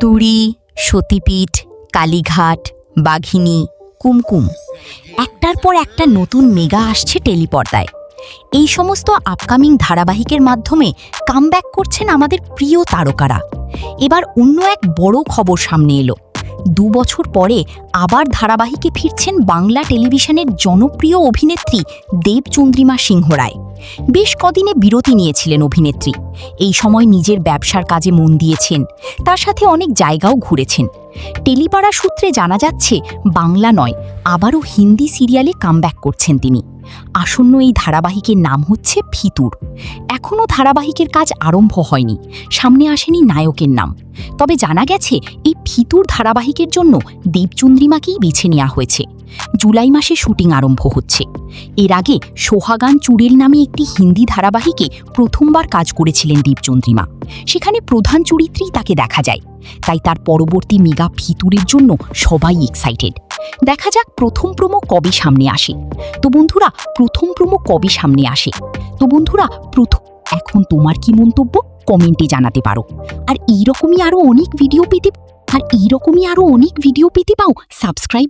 তুড়ি, সতীপীঠ, কালীঘাট, বাঘিনী, কুমকুম, একটার পর একটা নতুন মেগা আসছে টেলিপর্দায়। এই সমস্ত আপকামিং ধারাবাহিকের মাধ্যমে কামব্যাক করছেন আমাদের প্রিয় তারকারা। এবার অন্য এক বড় খবর সামনে এলো। 2 বছর পরে আবার ধারাবাহিকে ফিরছেন বাংলা টেলিভিশনের জনপ্রিয় অভিনেত্রী দেবচন্দ্রিমা সিংহ রায়। বেশ কদিনে বিরতি নিয়েছিলেন অভিনেত্রী। এই সময় নিজের ব্যবসার কাজে মন দিয়েছেন, তার সাথে অনেক জায়গাও ঘুরেছেন। টেলিপাড়া সূত্রে জানা যাচ্ছে বাংলা নয়, আবারও হিন্দি সিরিয়ালে কামব্যাক করছেন তিনি। আসন্ন এই ধারাবাহিকের নাম হচ্ছে ফিতুর। এখনও ধারাবাহিকের কাজ আরম্ভ হয়নি, সামনে আসেনি নায়কের নাম। তবে জানা গেছে এই ফিতুর ধারাবাহিকের জন্য দেবচন্দ্রিমাকেই বেছে নেওয়া হয়েছে। জুলাই মাসে শুটিং আরম্ভ হচ্ছে। এর আগে সোহাগান চুড়েল নামে একটি হিন্দি ধারাবাহিকে প্রথমবার কাজ করেছিলেন দেবচন্দ্রিমা। সেখানে প্রধান চরিত্রেই তাকে দেখা যায়। তাই তার পরবর্তী মেগা ফিতুরের জন্য সবাই এক্সাইটেড। দেখা যাক প্রথম প্রোমো কবে সামনে আসে। তো বন্ধুরা, এখন তোমার কি মন্তব্য কমেন্টে জানাতে পারো। আর এইরকমই আরো অনেক ভিডিও পেতে পাও সাবস্ক্রাইব